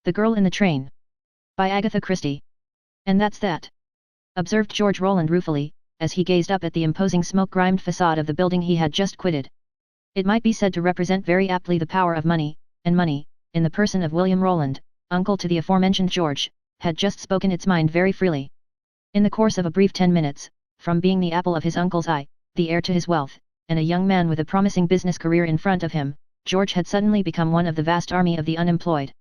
The Girl in the Train. By Agatha Christie. And that's that, observed George Roland ruefully, as he gazed up at the imposing smoke-grimed facade of the building he had just quitted. It might be said to represent very aptly the power of money, and money, in the person of William Roland, uncle to the aforementioned George, had just spoken its mind very freely. In the course of a brief 10 minutes, from being the apple of his uncle's eye, the heir to his wealth, and a young man with a promising business career in front of him, George had suddenly become one of the vast army of the unemployed.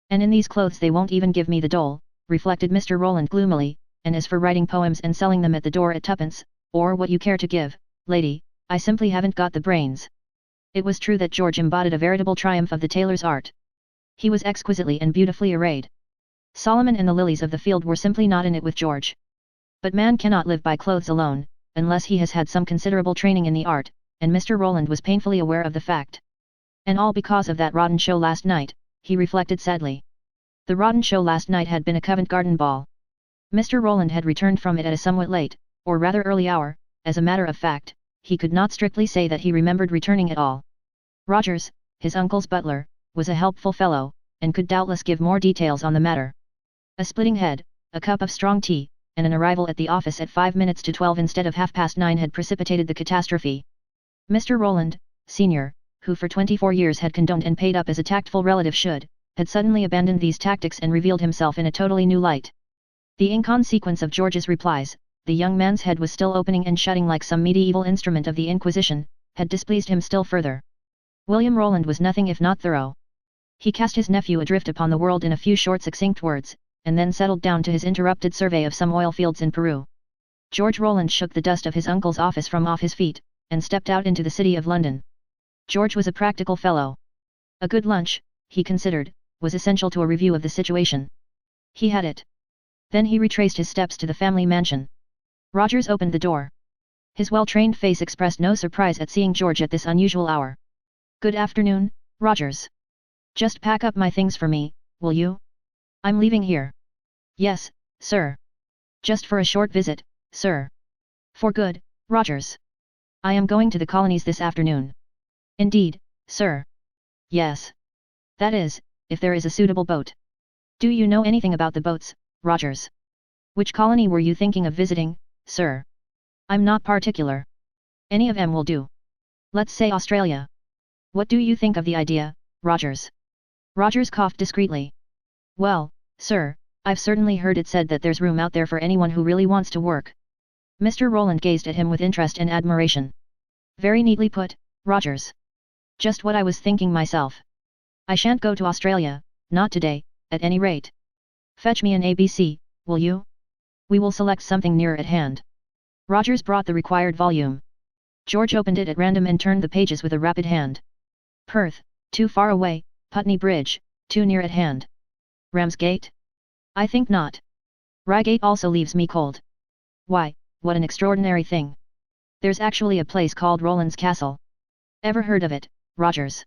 And in these clothes they won't even give me the dole, reflected Mr. Roland gloomily, and as for writing poems and selling them at the door at twopence, or what you care to give, lady, I simply haven't got the brains. It was true that George embodied a veritable triumph of the tailor's art. He was exquisitely and beautifully arrayed. Solomon and the lilies of the field were simply not in it with George. But man cannot live by clothes alone, unless he has had some considerable training in the art, and Mr. Roland was painfully aware of the fact. And all because of that rotten show last night, he reflected sadly. The rotten show last night had been a Covent Garden ball. Mr. Roland had returned from it at a somewhat late, or rather early hour. As a matter of fact, he could not strictly say that he remembered returning at all. Rogers, his uncle's butler, was a helpful fellow, and could doubtless give more details on the matter. A splitting head, a cup of strong tea, and an arrival at the office at 5 minutes to 12 instead of 9:30 had precipitated the catastrophe. Mr. Roland, Sr., who for 24 years had condoned and paid up as a tactful relative should, had suddenly abandoned these tactics and revealed himself in a totally new light. The inconsequence of George's replies, the young man's head was still opening and shutting like some medieval instrument of the Inquisition, had displeased him still further. William Roland was nothing if not thorough. He cast his nephew adrift upon the world in a few short succinct words, and then settled down to his interrupted survey of some oil fields in Peru. George Roland shook the dust of his uncle's office from off his feet, and stepped out into the city of London. George was a practical fellow. A good lunch, he considered, was essential to a review of the situation. He had it. Then he retraced his steps to the family mansion. Rogers opened the door. His well-trained face expressed no surprise at seeing George at this unusual hour. "Good afternoon, Rogers. Just pack up my things for me, will you? I'm leaving here." "Yes, sir. Just for a short visit, sir." "For good, Rogers." "I am going to the colonies this afternoon." "Indeed, sir." "Yes. That is, if there is a suitable boat. Do you know anything about the boats, Rogers?" "Which colony were you thinking of visiting, sir?" "I'm not particular. Any of 'em will do. Let's say Australia. What do you think of the idea, Rogers?" Rogers coughed discreetly. "Well, sir, I've certainly heard it said that there's room out there for anyone who really wants to work." Mr. Roland gazed at him with interest and admiration. "Very neatly put, Rogers. Just what I was thinking myself. I shan't go to Australia, not today, at any rate. Fetch me an ABC, will you? We will select something nearer at hand." Rogers brought the required volume. George opened it at random and turned the pages with a rapid hand. "Perth, too far away. Putney Bridge, too near at hand. Ramsgate? I think not. Reigate also leaves me cold. Why, what an extraordinary thing. There's actually a place called Roland's Castle. Ever heard of it, Rogers?"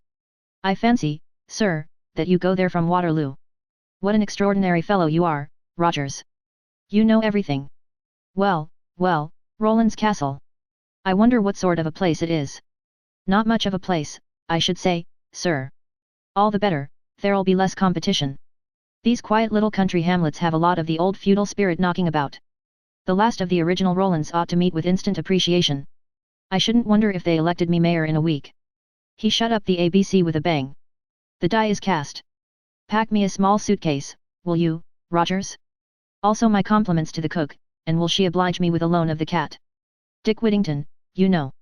"I fancy, sir, that you go there from Waterloo." "What an extraordinary fellow you are, Rogers. You know everything." Well, Roland's Castle. I wonder what sort of a place it is." "Not much of a place, I should say, sir." "All the better, there'll be less competition. These quiet little country hamlets have a lot of the old feudal spirit knocking about. The last of the original Rolands ought to meet with instant appreciation. I shouldn't wonder if they elected me mayor in a week." He shut up the ABC with a bang. "The die is cast. Pack me a small suitcase, will you, Rogers? Also my compliments to the cook, and will she oblige me with a loan of the cat? Dick Whittington, you know.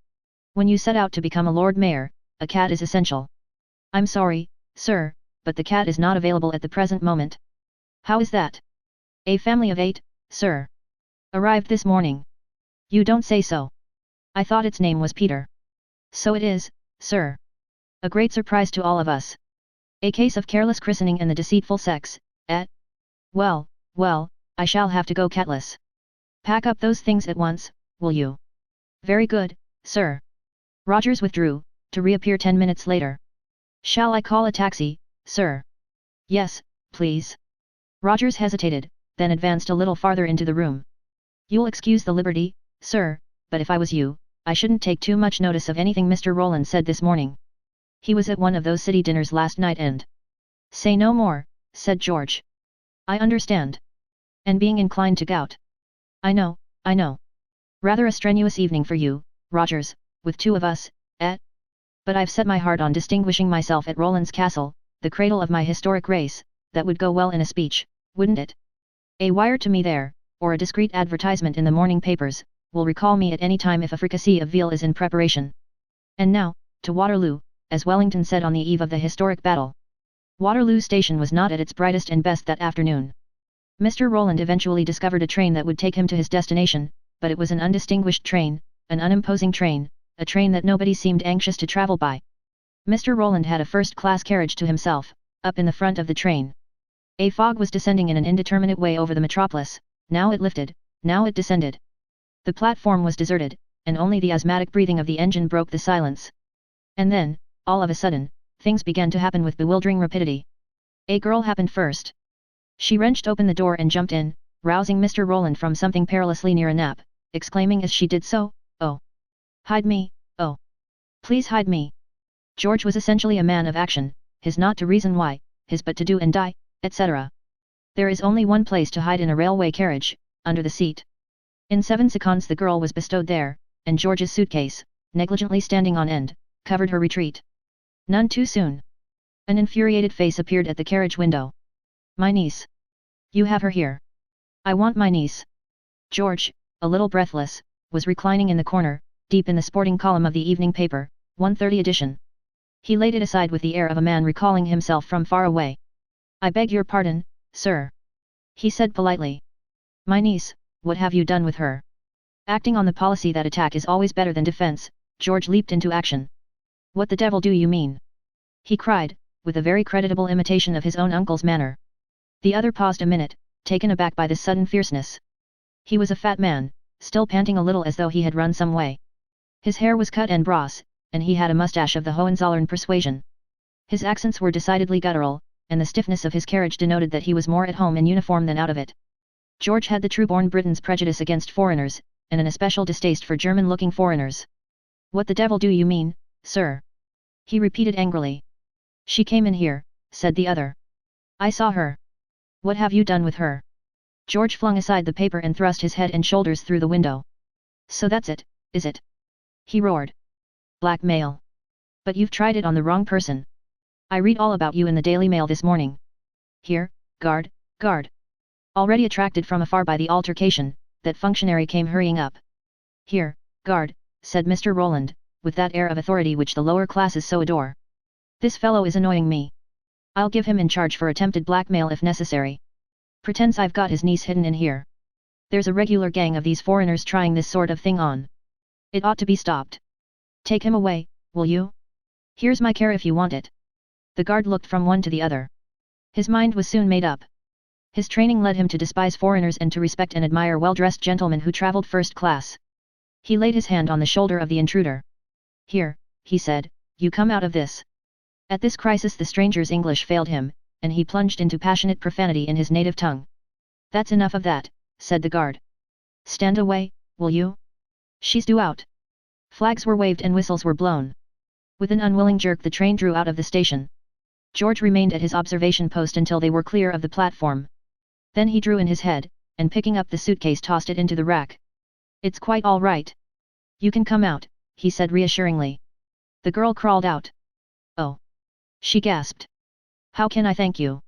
When you set out to become a Lord Mayor, a cat is essential." "I'm sorry, sir, but the cat is not available at the present moment." "How is that?" "A family of 8, sir. Arrived this morning." "You don't say so. I thought its name was Peter." "So it is, sir. A great surprise to all of us. A case of careless christening and the deceitful sex, eh? Well, I shall have to go catless. Pack up those things at once, will you?" "Very good, sir." Rogers withdrew, to reappear 10 minutes later. "Shall I call a taxi, sir?" "Yes, please." Rogers hesitated, then advanced a little farther into the room. "You'll excuse the liberty, sir, but if I was you, I shouldn't take too much notice of anything Mr. Roland said this morning. He was at one of those city dinners last night and—" "Say no more, said George. I understand. And being inclined to gout. I know. Rather a strenuous evening for you, Rogers, with two of us, eh? But I've set my heart on distinguishing myself at Roland's Castle, the cradle of my historic race. That would go well in a speech, wouldn't it? A wire to me there, or a discreet advertisement in the morning papers, will recall me at any time if a fricassee of veal is in preparation. And now, to Waterloo, as Wellington said on the eve of the historic battle. Waterloo Station was not at its brightest and best that afternoon. Mr. Roland eventually discovered a train that would take him to his destination, but it was an undistinguished train, an unimposing train, a train that nobody seemed anxious to travel by. Mr. Roland had a first-class carriage to himself, up in the front of the train. A fog was descending in an indeterminate way over the metropolis, now it lifted, now it descended. The platform was deserted, and only the asthmatic breathing of the engine broke the silence. And then, all of a sudden, things began to happen with bewildering rapidity. A girl happened first. She wrenched open the door and jumped in, rousing Mr. Roland from something perilously near a nap, exclaiming as she did so, "Oh! Hide me, oh! Please hide me!" George was essentially a man of action, his not to reason why, his but to do and die, etc. There is only one place to hide in a railway carriage, under the seat. In 7 seconds the girl was bestowed there, and George's suitcase, negligently standing on end, covered her retreat. None too soon. An infuriated face appeared at the carriage window. "My niece. You have her here. I want my niece." George, a little breathless, was reclining in the corner, deep in the sporting column of the evening paper, 1:30 edition. He laid it aside with the air of a man recalling himself from far away. "I beg your pardon, sir," he said politely. "My niece, what have you done with her?" Acting on the policy that attack is always better than defense, George leaped into action. "What the devil do you mean?" he cried, with a very creditable imitation of his own uncle's manner. The other paused a minute, taken aback by this sudden fierceness. He was a fat man, still panting a little as though he had run some way. His hair was cut en brosse, and he had a moustache of the Hohenzollern persuasion. His accents were decidedly guttural, and the stiffness of his carriage denoted that he was more at home in uniform than out of it. George had the true-born Briton's prejudice against foreigners, and an especial distaste for German-looking foreigners. "What the devil do you mean, sir?" he repeated angrily. "She came in here," said the other. "I saw her." "What have you done with her?" George flung aside the paper and thrust his head and shoulders through the window. "So that's it, is it?" he roared. "Blackmail. But you've tried it on the wrong person. I read all about you in the Daily Mail this morning. Here, guard, guard." Already attracted from afar by the altercation, that functionary came hurrying up. "Here, guard," said Mr. Roland, with that air of authority which the lower classes so adore. "This fellow is annoying me. I'll give him in charge for attempted blackmail if necessary. Pretends I've got his niece hidden in here. There's a regular gang of these foreigners trying this sort of thing on. It ought to be stopped. Take him away, will you? Here's my care if you want it." The guard looked from one to the other. His mind was soon made up. His training led him to despise foreigners and to respect and admire well-dressed gentlemen who travelled first class. He laid his hand on the shoulder of the intruder. "Here," he said, "you come out of this." At this crisis the stranger's English failed him, and he plunged into passionate profanity in his native tongue. "That's enough of that," said the guard. "Stand away, will you? She's due out." Flags were waved and whistles were blown. With an unwilling jerk the train drew out of the station. George remained at his observation post until they were clear of the platform. Then he drew in his head, and picking up the suitcase tossed it into the rack. "It's quite all right. You can come out," he said reassuringly. The girl crawled out. "Oh!" she gasped. "How can I thank you?"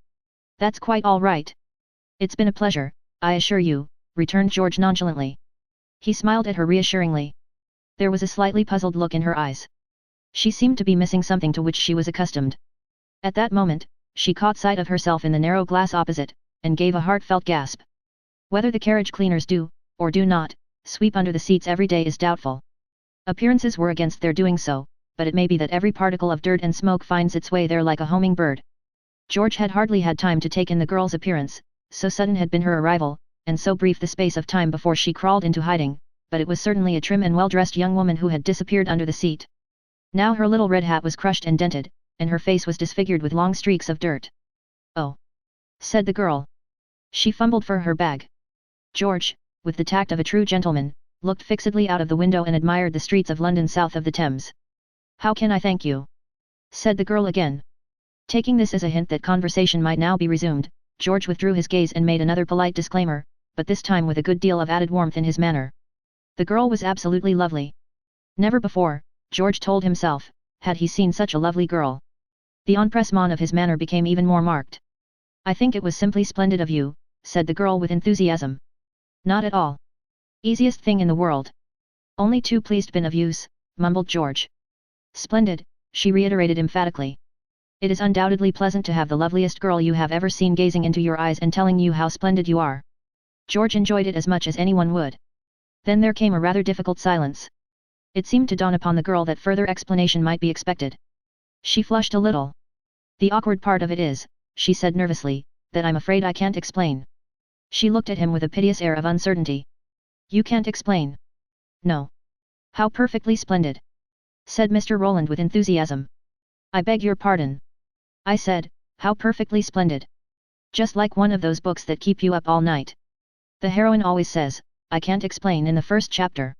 "That's quite all right. It's been a pleasure, I assure you," returned George nonchalantly. He smiled at her reassuringly. There was a slightly puzzled look in her eyes. She seemed to be missing something to which she was accustomed. At that moment, she caught sight of herself in the narrow glass opposite, and gave a heartfelt gasp. Whether the carriage cleaners do, or do not, sweep under the seats every day is doubtful. Appearances were against their doing so, but it may be that every particle of dirt and smoke finds its way there like a homing bird. George had hardly had time to take in the girl's appearance, so sudden had been her arrival, and so brief the space of time before she crawled into hiding, but it was certainly a trim and well-dressed young woman who had disappeared under the seat. Now her little red hat was crushed and dented, and her face was disfigured with long streaks of dirt. "Oh!" said the girl. She fumbled for her bag. George, with the tact of a true gentleman, looked fixedly out of the window and admired the streets of London south of the Thames. "How can I thank you?" said the girl again. Taking this as a hint that conversation might now be resumed, George withdrew his gaze and made another polite disclaimer, but this time with a good deal of added warmth in his manner. The girl was absolutely lovely. Never before, George told himself, had he seen such a lovely girl. The empressement of his manner became even more marked. I think it was simply splendid of you, said the girl with enthusiasm. Not at all. Easiest thing in the world. Only too pleased been of use, mumbled George. Splendid, she reiterated emphatically. It is undoubtedly pleasant to have the loveliest girl you have ever seen gazing into your eyes and telling you how splendid you are. George enjoyed it as much as anyone would. Then there came a rather difficult silence. It seemed to dawn upon the girl that further explanation might be expected. She flushed a little. The awkward part of it is, she said nervously, that I'm afraid I can't explain. She looked at him with a piteous air of uncertainty. You can't explain? No. How perfectly splendid, said Mr. Rowland with enthusiasm. I beg your pardon. I said, how perfectly splendid. Just like one of those books that keep you up all night. The heroine always says, I can't explain in the first chapter.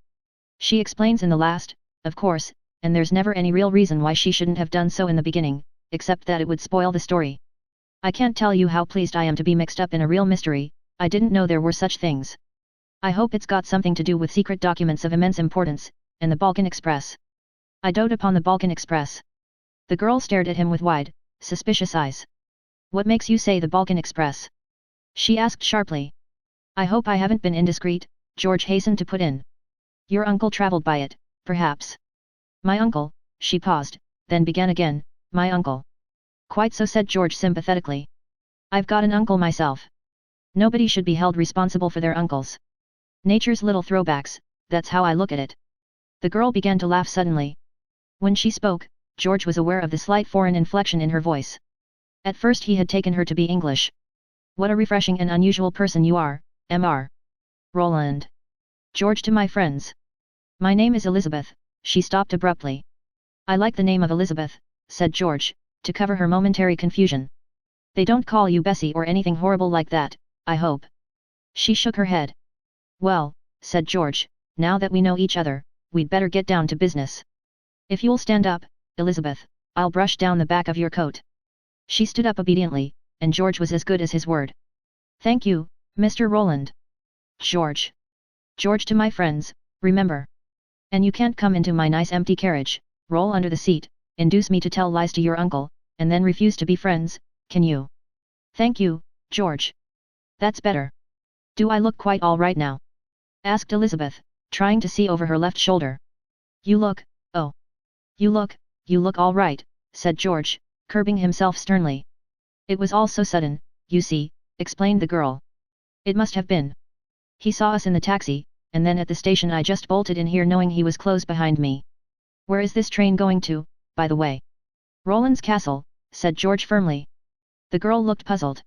She explains in the last, of course, and there's never any real reason why she shouldn't have done so in the beginning, except that it would spoil the story. I can't tell you how pleased I am to be mixed up in a real mystery. I didn't know there were such things. I hope it's got something to do with secret documents of immense importance, and the Balkan Express. I dote upon the Balkan Express. The girl stared at him with wide, suspicious eyes. What makes you say the Balkan Express? She asked sharply. I hope I haven't been indiscreet, George hastened to put in. Your uncle traveled by it, perhaps. My uncle, she paused, then began again, my uncle. Quite so, said George sympathetically. I've got an uncle myself. Nobody should be held responsible for their uncles. Nature's little throwbacks, that's how I look at it. The girl began to laugh suddenly. When she spoke, George was aware of the slight foreign inflection in her voice. At first he had taken her to be English. What a refreshing and unusual person you are, Mr. Rowland. George, to my friends. My name is Elizabeth, she stopped abruptly. I like the name of Elizabeth, said George, to cover her momentary confusion. They don't call you Bessie or anything horrible like that, I hope. She shook her head. Well, said George, now that we know each other, we'd better get down to business. If you'll stand up, Elizabeth, I'll brush down the back of your coat. She stood up obediently, and George was as good as his word. Thank you, Mr. Rowland. George. George, to my friends, remember. And you can't come into my nice empty carriage, roll under the seat, induce me to tell lies to your uncle, and then refuse to be friends, can you? Thank you, George. That's better. Do I look quite all right now? Asked Elizabeth, trying to see over her left shoulder. You look, oh. You look all right, said George, curbing himself sternly. It was all so sudden, you see, explained the girl. It must have been. He saw us in the taxi, and then at the station I just bolted in here knowing he was close behind me. Where is this train going to, by the way? Rowland's Castle, said George firmly. The girl looked puzzled.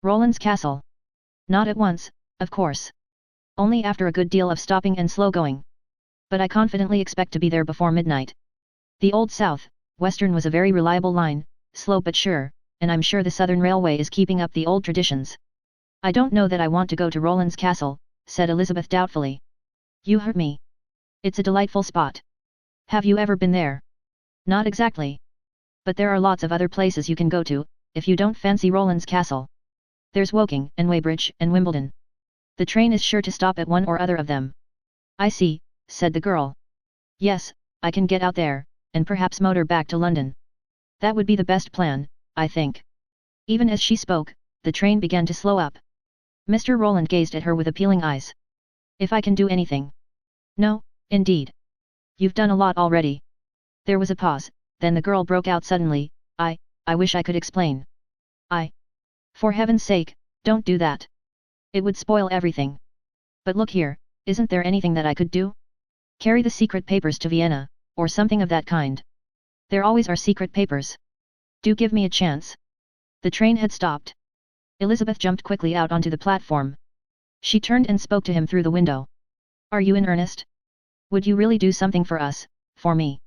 Rowland's Castle. Not at once, of course. Only after a good deal of stopping and slow going. But I confidently expect to be there before midnight. The Old South, Western was a very reliable line, slow but sure, and I'm sure the Southern Railway is keeping up the old traditions. I don't know that I want to go to Rowland's Castle, said Elizabeth doubtfully. You heard me. It's a delightful spot. Have you ever been there? Not exactly. But there are lots of other places you can go to, if you don't fancy Rowland's Castle. There's Woking and Weybridge and Wimbledon. The train is sure to stop at one or other of them. I see, said the girl. Yes, I can get out there, and perhaps motor back to London. That would be the best plan, I think. Even as she spoke, the train began to slow up. Mr. Rowland gazed at her with appealing eyes. If I can do anything? No, indeed. You've done a lot already. There was a pause, then the girl broke out suddenly, I wish I could explain. For heaven's sake, don't do that. It would spoil everything. But look here, isn't there anything that I could do? Carry the secret papers to Vienna, or something of that kind. There always are secret papers. Do give me a chance. The train had stopped. Elizabeth jumped quickly out onto the platform. She turned and spoke to him through the window. Are you in earnest? Would you really do something for us, for me?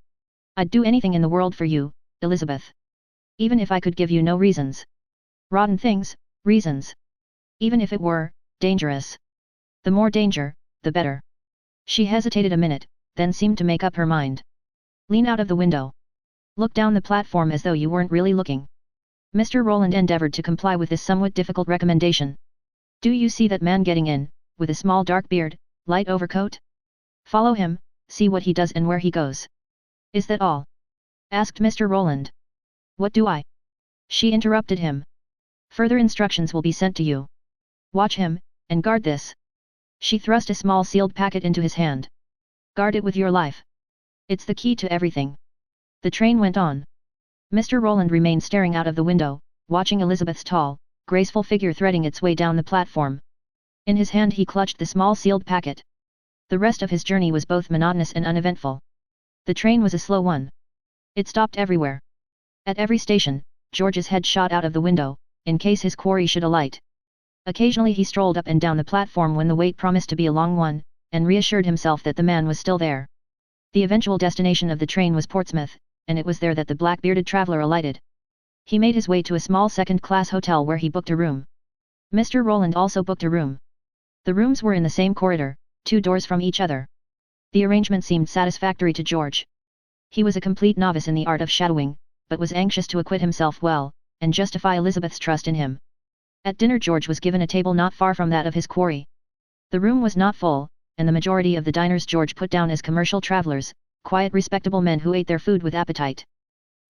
I'd do anything in the world for you, Elizabeth. Even if I could give you no reasons. Rotten things, reasons. Even if it were dangerous. The more danger, the better. She hesitated a minute, then seemed to make up her mind. Lean out of the window. Look down the platform as though you weren't really looking. Mr. Roland endeavored to comply with this somewhat difficult recommendation. Do you see that man getting in, with a small dark beard, light overcoat? Follow him, see what he does and where he goes. Is that all? Asked Mr. Roland. What do I? She interrupted him. Further instructions will be sent to you. Watch him, and guard this. She thrust a small sealed packet into his hand. Guard it with your life. It's the key to everything. The train went on. Mr. Roland remained staring out of the window, watching Elizabeth's tall, graceful figure threading its way down the platform. In his hand he clutched the small sealed packet. The rest of his journey was both monotonous and uneventful. The train was a slow one. It stopped everywhere. At every station, George's head shot out of the window, in case his quarry should alight. Occasionally he strolled up and down the platform when the wait promised to be a long one, and reassured himself that the man was still there. The eventual destination of the train was Portsmouth, and it was there that the black-bearded traveller alighted. He made his way to a small second-class hotel where he booked a room. Mr. Roland also booked a room. The rooms were in the same corridor, 2 doors from each other. The arrangement seemed satisfactory to George. He was a complete novice in the art of shadowing, but was anxious to acquit himself well, and justify Elizabeth's trust in him. At dinner George was given a table not far from that of his quarry. The room was not full, and the majority of the diners George put down as commercial travelers, quiet respectable men who ate their food with appetite.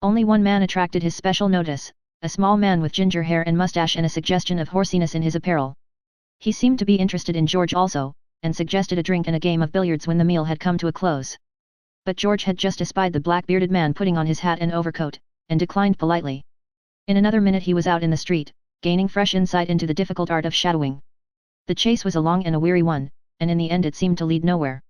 Only one man attracted his special notice, a small man with ginger hair and mustache and a suggestion of horsiness in his apparel. He seemed to be interested in George also, and suggested a drink and a game of billiards when the meal had come to a close. But George had just espied the black-bearded man putting on his hat and overcoat, and declined politely. In another minute he was out in the street, gaining fresh insight into the difficult art of shadowing. The chase was a long and a weary one, and in the end it seemed to lead nowhere.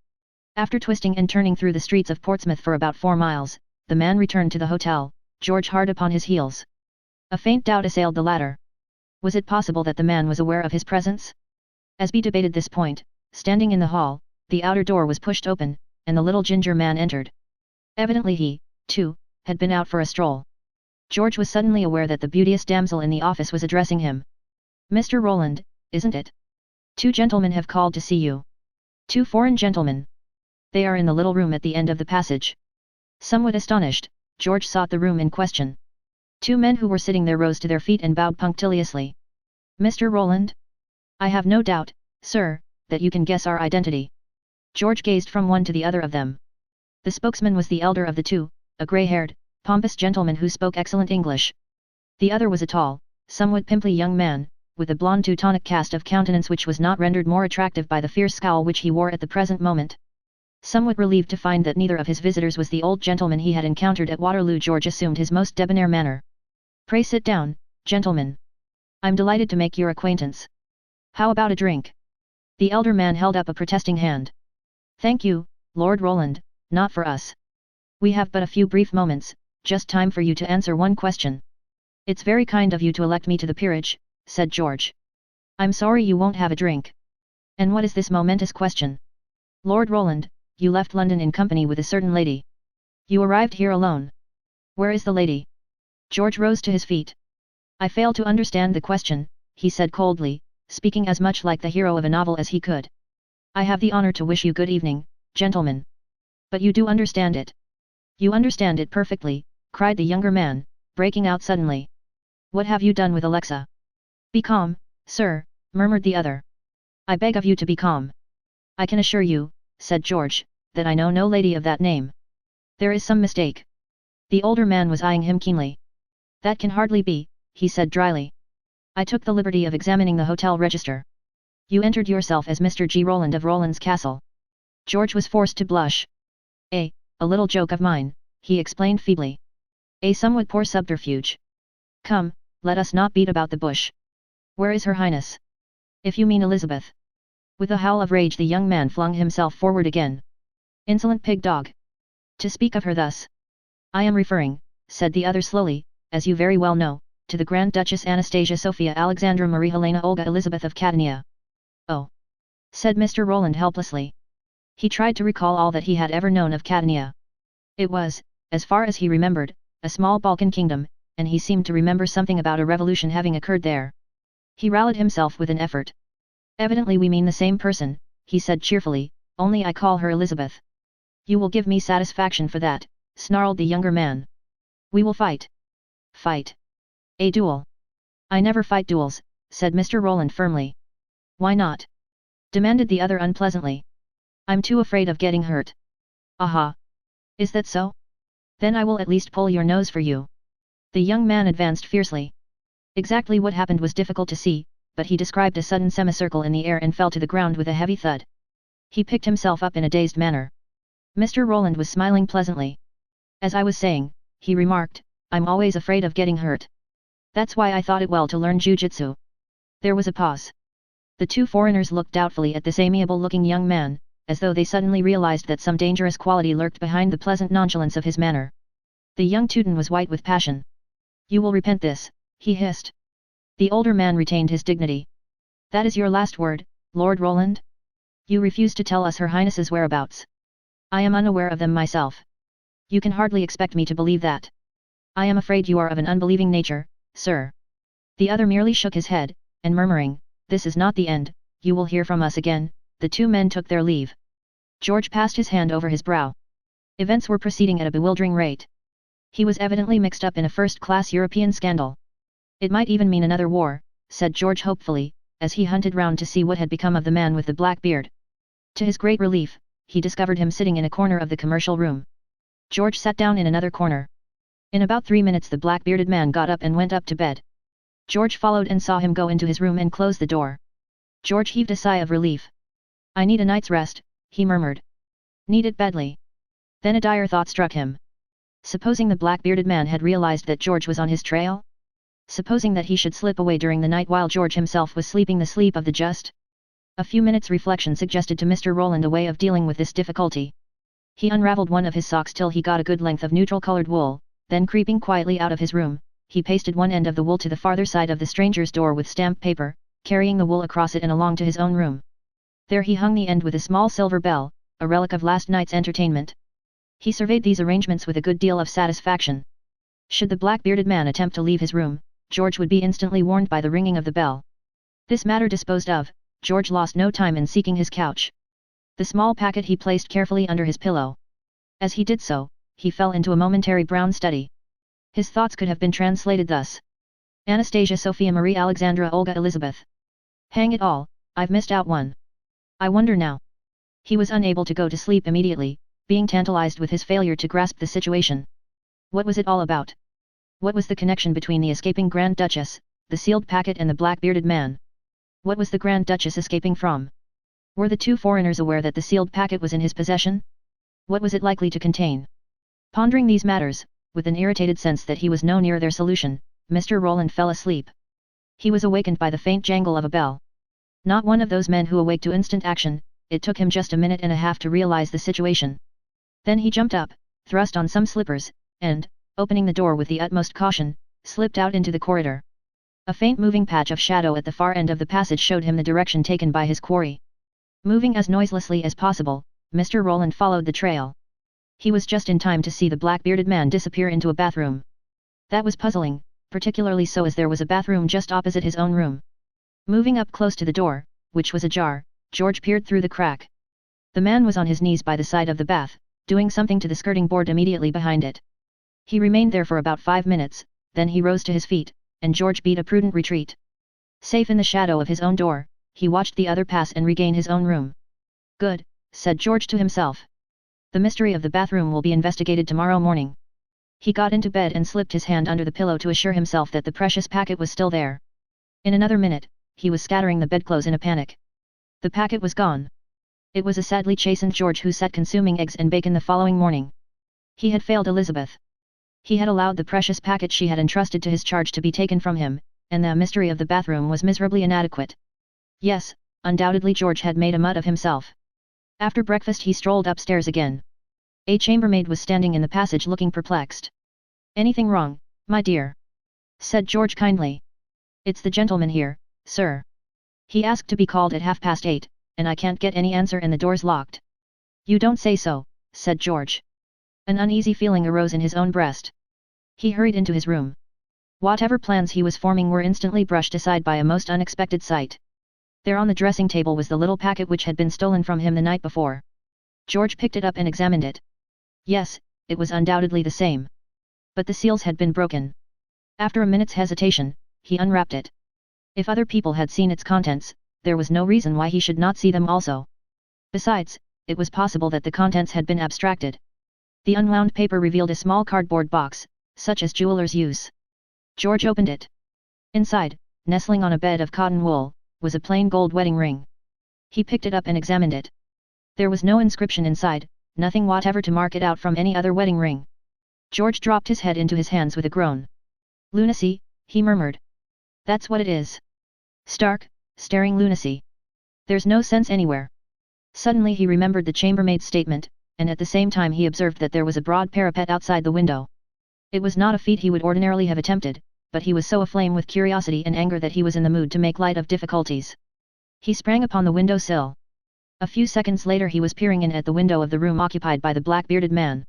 After twisting and turning through the streets of Portsmouth for about 4 miles, the man returned to the hotel, George hard upon his heels. A faint doubt assailed the latter. Was it possible that the man was aware of his presence? As he debated this point, standing in the hall, the outer door was pushed open, and the little ginger man entered. Evidently he, too, had been out for a stroll. George was suddenly aware that the beauteous damsel in the office was addressing him. Mr. Roland, isn't it? 2 gentlemen have called to see you. 2 foreign gentlemen. They are in the little room at the end of the passage. Somewhat astonished, George sought the room in question. 2 men who were sitting there rose to their feet and bowed punctiliously. Mr. Roland? I have no doubt, sir, that you can guess our identity. George gazed from one to the other of them. The spokesman was the elder of the 2, a grey-haired, pompous gentleman who spoke excellent English. The other was a tall, somewhat pimply young man, with a blonde Teutonic cast of countenance which was not rendered more attractive by the fierce scowl which he wore at the present moment. Somewhat relieved to find that neither of his visitors was the old gentleman he had encountered at Waterloo, George assumed his most debonair manner. Pray sit down, gentlemen. I'm delighted to make your acquaintance. How about a drink? The elder man held up a protesting hand. Thank you, Lord Roland, not for us. We have but a few brief moments, just time for you to answer one question. It's very kind of you to elect me to the peerage, said George. I'm sorry you won't have a drink. And what is this momentous question? Lord Roland, you left London in company with a certain lady. You arrived here alone. Where is the lady? George rose to his feet. I fail to understand the question, he said coldly, speaking as much like the hero of a novel as he could. I have the honor to wish you good evening, gentlemen. But you do understand it. You understand it perfectly, cried the younger man, breaking out suddenly. What have you done with Alexa? Be calm, sir, murmured the other. I beg of you to be calm. I can assure you, said George, that I know no lady of that name. There is some mistake. The older man was eyeing him keenly. That can hardly be, he said dryly. I took the liberty of examining the hotel register. You entered yourself as Mr. G. Roland of Roland's Castle. George was forced to blush. A little joke of mine, he explained feebly. A somewhat poor subterfuge. Come, let us not beat about the bush. Where is Her Highness? If you mean Elizabeth. With a howl of rage the young man flung himself forward again. Insolent pig dog. To speak of her thus. I am referring, said the other slowly, as you very well know, to the Grand Duchess Anastasia Sophia Alexandra Marie Helena Olga Elizabeth of Catania. Oh! Said Mr. Roland helplessly. He tried to recall all that he had ever known of Catania. It was, as far as he remembered, a small Balkan kingdom, and he seemed to remember something about a revolution having occurred there. He rallied himself with an effort. Evidently we mean the same person, he said cheerfully, only I call her Elizabeth. You will give me satisfaction for that, snarled the younger man. We will fight. Fight. A duel. I never fight duels, said Mr. Roland firmly. Why not? Demanded the other unpleasantly. I'm too afraid of getting hurt. Aha. Is that so? Then I will at least pull your nose for you. The young man advanced fiercely. Exactly what happened was difficult to see, but he described a sudden semicircle in the air and fell to the ground with a heavy thud. He picked himself up in a dazed manner. Mr. Roland was smiling pleasantly. As I was saying, he remarked, I'm always afraid of getting hurt. That's why I thought it well to learn jujitsu. There was a pause. The two foreigners looked doubtfully at this amiable-looking young man, as though they suddenly realized that some dangerous quality lurked behind the pleasant nonchalance of his manner. The young Teuton was white with passion. You will repent this, he hissed. The older man retained his dignity. That is your last word, Lord Roland? You refuse to tell us Her Highness's whereabouts. I am unaware of them myself. You can hardly expect me to believe that. I am afraid you are of an unbelieving nature, sir. The other merely shook his head, and murmuring, this is not the end, you will hear from us again, the two men took their leave. George passed his hand over his brow. Events were proceeding at a bewildering rate. He was evidently mixed up in a first-class European scandal. It might even mean another war, said George hopefully, as he hunted round to see what had become of the man with the black beard. To his great relief, he discovered him sitting in a corner of the commercial room. George sat down in another corner. In about 3 minutes the black-bearded man got up and went up to bed. George followed and saw him go into his room and close the door. George heaved a sigh of relief. I need a night's rest, he murmured. Need it badly. Then a dire thought struck him. Supposing the black-bearded man had realized that George was on his trail? Supposing that he should slip away during the night while George himself was sleeping the sleep of the just? A few minutes' reflection suggested to Mr. Roland a way of dealing with this difficulty. He unraveled one of his socks till he got a good length of neutral-colored wool, then creeping quietly out of his room, he pasted one end of the wool to the farther side of the stranger's door with stamp paper, carrying the wool across it and along to his own room. There he hung the end with a small silver bell, a relic of last night's entertainment. He surveyed these arrangements with a good deal of satisfaction. Should the black-bearded man attempt to leave his room, George would be instantly warned by the ringing of the bell. This matter disposed of, George lost no time in seeking his couch. The small packet he placed carefully under his pillow. As he did so, he fell into a momentary brown study. His thoughts could have been translated thus. Anastasia Sophia Marie Alexandra Olga Elizabeth. Hang it all, I've missed out one. I wonder now. He was unable to go to sleep immediately, being tantalized with his failure to grasp the situation. What was it all about? What was the connection between the escaping Grand Duchess, the sealed packet and the black-bearded man? What was the Grand Duchess escaping from? Were the two foreigners aware that the sealed packet was in his possession? What was it likely to contain? Pondering these matters, with an irritated sense that he was no nearer their solution, Mr. Roland fell asleep. He was awakened by the faint jangle of a bell. Not one of those men who awake to instant action, it took him just a minute and a half to realize the situation. Then he jumped up, thrust on some slippers, and, opening the door with the utmost caution, slipped out into the corridor. A faint moving patch of shadow at the far end of the passage showed him the direction taken by his quarry. Moving as noiselessly as possible, Mr. Roland followed the trail. He was just in time to see the black-bearded man disappear into a bathroom. That was puzzling, particularly so as there was a bathroom just opposite his own room. Moving up close to the door, which was ajar, George peered through the crack. The man was on his knees by the side of the bath, doing something to the skirting board immediately behind it. He remained there for about 5 minutes, then he rose to his feet, and George beat a prudent retreat. Safe in the shadow of his own door, he watched the other pass and regain his own room. Good, said George to himself. The mystery of the bathroom will be investigated tomorrow morning. He got into bed and slipped his hand under the pillow to assure himself that the precious packet was still there. In another minute, he was scattering the bedclothes in a panic. The packet was gone. It was a sadly chastened George who sat consuming eggs and bacon the following morning. He had failed Elizabeth. He had allowed the precious packet she had entrusted to his charge to be taken from him, and the mystery of the bathroom was miserably inadequate. Yes, undoubtedly George had made a mutt of himself. After breakfast he strolled upstairs again. A chambermaid was standing in the passage looking perplexed. Anything wrong, my dear? Said George kindly. It's the gentleman here, sir. He asked to be called at 8:30, and I can't get any answer and the door's locked. You don't say so, said George. An uneasy feeling arose in his own breast. He hurried into his room. Whatever plans he was forming were instantly brushed aside by a most unexpected sight. There on the dressing table was the little packet which had been stolen from him the night before. George picked it up and examined it. Yes, it was undoubtedly the same. But the seals had been broken. After a minute's hesitation, he unwrapped it. If other people had seen its contents, there was no reason why he should not see them also. Besides, it was possible that the contents had been abstracted. The unwound paper revealed a small cardboard box, such as jewelers use. George opened it. Inside, nestling on a bed of cotton wool, was a plain gold wedding ring. He picked it up and examined it. There was no inscription inside, nothing whatever to mark it out from any other wedding ring. George dropped his head into his hands with a groan. Lunacy, he murmured. That's what it is. Stark, staring lunacy. There's no sense anywhere. Suddenly he remembered the chambermaid's statement, and at the same time he observed that there was a broad parapet outside the window. It was not a feat he would ordinarily have attempted, but he was so aflame with curiosity and anger that he was in the mood to make light of difficulties. He sprang upon the window sill. A few seconds later he was peering in at the window of the room occupied by the black-bearded man.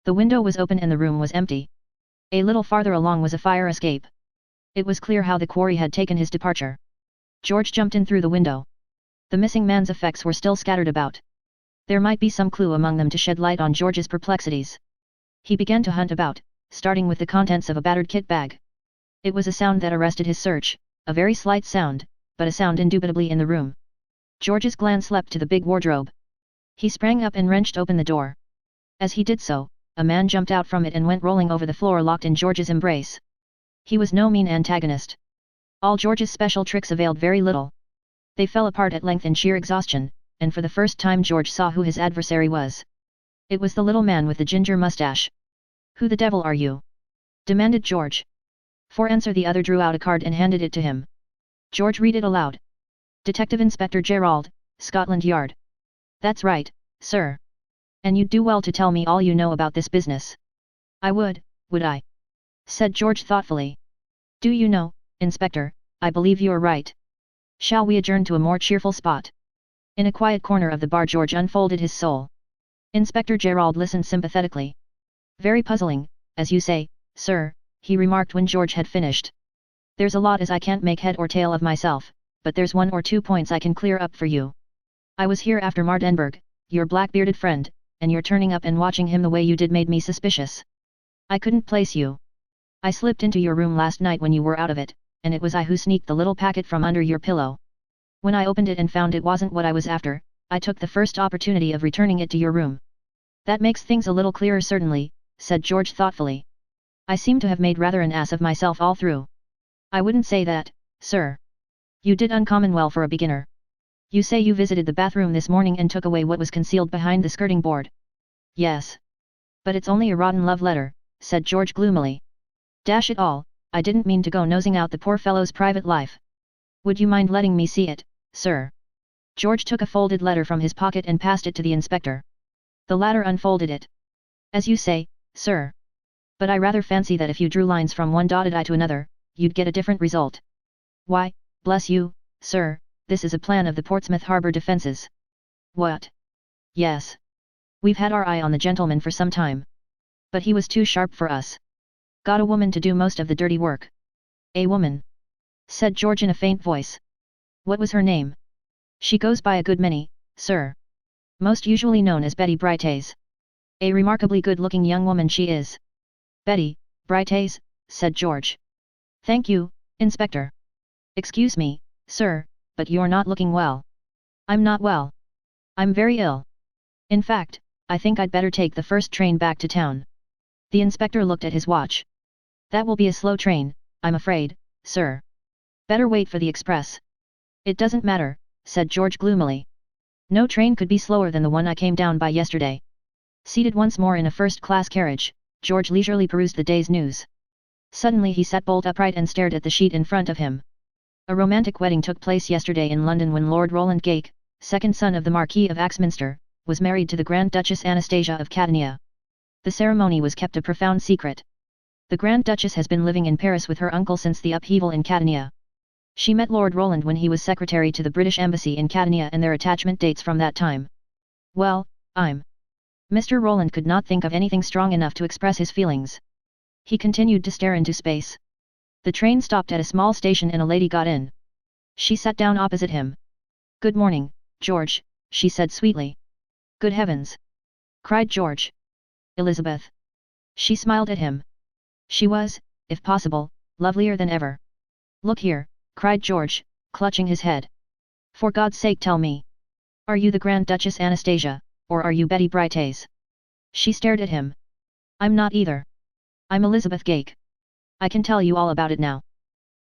The window was open and the room was empty. A little farther along was a fire escape. It was clear how the quarry had taken his departure. George jumped in through the window. The missing man's effects were still scattered about. There might be some clue among them to shed light on George's perplexities. He began to hunt about, starting with the contents of a battered kit bag. It was a sound that arrested his search, a very slight sound, but a sound indubitably in the room. George's glance leapt to the big wardrobe. He sprang up and wrenched open the door. As he did so, a man jumped out from it and went rolling over the floor locked in George's embrace. He was no mean antagonist. All George's special tricks availed very little. They fell apart at length in sheer exhaustion, and for the first time George saw who his adversary was. It was the little man with the ginger mustache. Who the devil are you? Demanded George. For answer the other drew out a card and handed it to him. George read it aloud. Detective Inspector Gerald, Scotland Yard. That's right, sir. And you'd do well to tell me all you know about this business. I would I? Said George thoughtfully. Do you know, Inspector, I believe you're right. Shall we adjourn to a more cheerful spot? In a quiet corner of the bar George unfolded his soul. Inspector Gerald listened sympathetically. Very puzzling, as you say, sir, he remarked when George had finished. There's a lot as I can't make head or tail of myself, but there's 1 or 2 points I can clear up for you. I was here after Mardenberg, your black-bearded friend, and your turning up and watching him the way you did made me suspicious. I couldn't place you. I slipped into your room last night when you were out of it, and it was I who sneaked the little packet from under your pillow. When I opened it and found it wasn't what I was after, I took the first opportunity of returning it to your room. That makes things a little clearer certainly, said George thoughtfully. I seem to have made rather an ass of myself all through. I wouldn't say that, sir. You did uncommon well for a beginner. You say you visited the bathroom this morning and took away what was concealed behind the skirting board. Yes. But it's only a rotten love letter, said George gloomily. Dash it all, I didn't mean to go nosing out the poor fellow's private life. Would you mind letting me see it, sir? George took a folded letter from his pocket and passed it to the inspector. The latter unfolded it. As you say, sir. But I rather fancy that if you drew lines from one dotted I to another, you'd get a different result. Why, bless you, sir, this is a plan of the Portsmouth Harbour defences. What? Yes. We've had our eye on the gentleman for some time. But he was too sharp for us. Got a woman to do most of the dirty work. A woman? Said George in a faint voice. What was her name? She goes by a good many, sir. Most usually known as Betty Brightays. A remarkably good-looking young woman she is. Betty Brightays, said George. Thank you, Inspector. Excuse me, sir, but you're not looking well. I'm not well. I'm very ill. In fact, I think I'd better take the first train back to town. The inspector looked at his watch. That will be a slow train, I'm afraid, sir. Better wait for the express. It doesn't matter, said George gloomily. No train could be slower than the one I came down by yesterday. Seated once more in a first-class carriage, George leisurely perused the day's news. Suddenly he sat bolt upright and stared at the sheet in front of him. A romantic wedding took place yesterday in London when Lord Roland Gake, second son of the Marquis of Axminster, was married to the Grand Duchess Anastasia of Catania. The ceremony was kept a profound secret. The Grand Duchess has been living in Paris with her uncle since the upheaval in Catania. She met Lord Roland when he was secretary to the British Embassy in Catania and their attachment dates from that time. Well, Mr. Roland could not think of anything strong enough to express his feelings. He continued to stare into space. The train stopped at a small station and a lady got in. She sat down opposite him. Good morning, George, she said sweetly. Good heavens! Cried George. Elizabeth. She smiled at him. She was, if possible, lovelier than ever. Look here, cried George, clutching his head. For God's sake tell me. Are you the Grand Duchess Anastasia, or are you Betty Brightays? She stared at him. I'm not either. I'm Elizabeth Gake. I can tell you all about it now.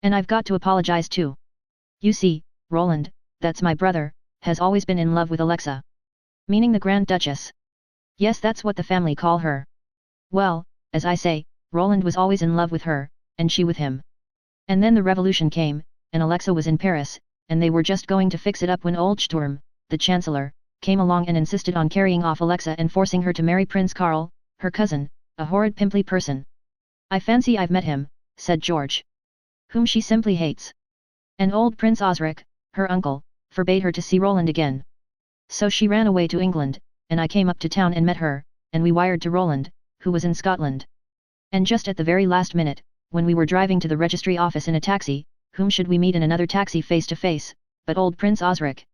And I've got to apologize too. You see, Roland, that's my brother, has always been in love with Alexa. Meaning the Grand Duchess. Yes, that's what the family call her. Well, as I say, Roland was always in love with her, and she with him. And then the revolution came, and Alexa was in Paris, and they were just going to fix it up when old Sturm, the Chancellor, came along and insisted on carrying off Alexa and forcing her to marry Prince Karl, her cousin, a horrid pimply person. I fancy I've met him, said George. Whom she simply hates. And old Prince Osric, her uncle, forbade her to see Roland again. So she ran away to England, and I came up to town and met her, and we wired to Roland, who was in Scotland. And just at the very last minute, when we were driving to the registry office in a taxi, whom should we meet in another taxi face to face, but old Prince Osric.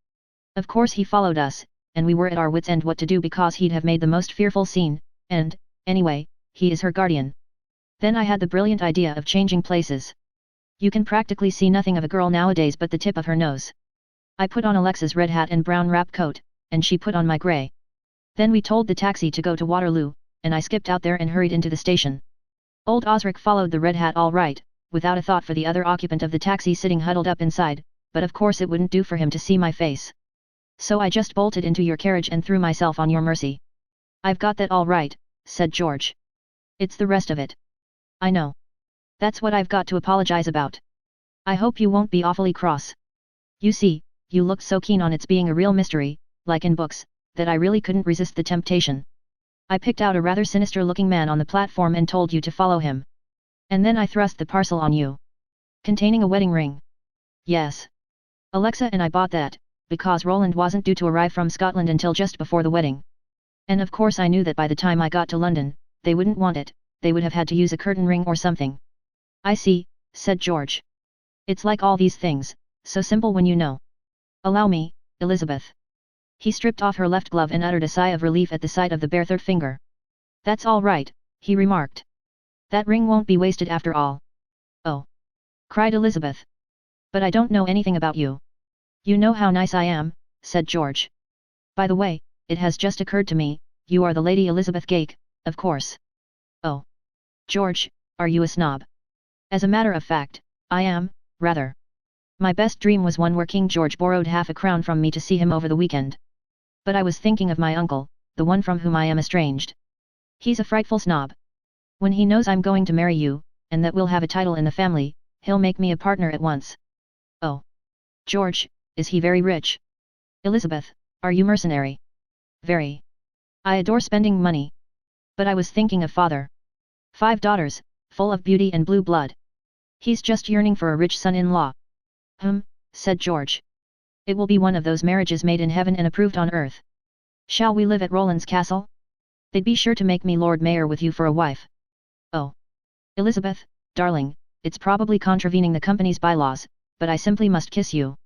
Of course he followed us, and we were at our wits' end what to do because he'd have made the most fearful scene, and, anyway, he is her guardian. Then I had the brilliant idea of changing places. You can practically see nothing of a girl nowadays but the tip of her nose. I put on Alexa's red hat and brown wrap coat, and she put on my grey. Then we told the taxi to go to Waterloo, and I skipped out there and hurried into the station. Old Osric followed the red hat all right, without a thought for the other occupant of the taxi sitting huddled up inside, but of course it wouldn't do for him to see my face. So I just bolted into your carriage and threw myself on your mercy. I've got that all right, said George. It's the rest of it. I know. That's what I've got to apologize about. I hope you won't be awfully cross. You see, you looked so keen on its being a real mystery, like in books, that I really couldn't resist the temptation. I picked out a rather sinister-looking man on the platform and told you to follow him. And then I thrust the parcel on you. Containing a wedding ring. Yes. Alexa and I bought that, because Roland wasn't due to arrive from Scotland until just before the wedding. And of course I knew that by the time I got to London, they wouldn't want it, they would have had to use a curtain ring or something. I see, said George. It's like all these things, so simple when you know. Allow me, Elizabeth. He stripped off her left glove and uttered a sigh of relief at the sight of the bare third finger. That's all right, he remarked. That ring won't be wasted after all. Oh! Cried Elizabeth. But I don't know anything about you. You know how nice I am, said George. By the way, it has just occurred to me, you are the Lady Elizabeth Gake, of course. Oh! George, are you a snob? As a matter of fact, I am, rather. My best dream was one where King George borrowed half a crown from me to see him over the weekend. But I was thinking of my uncle, the one from whom I am estranged. He's a frightful snob. When he knows I'm going to marry you, and that we'll have a title in the family, he'll make me a partner at once. Oh! George, is he very rich? Elizabeth, are you mercenary? Very. I adore spending money. But I was thinking of father. 5 daughters, full of beauty and blue blood. He's just yearning for a rich son-in-law. Said George. It will be one of those marriages made in heaven and approved on earth. Shall we live at Roland's castle? They'd be sure to make me Lord Mayor with you for a wife. Oh! Elizabeth, darling, it's probably contravening the company's bylaws, but I simply must kiss you.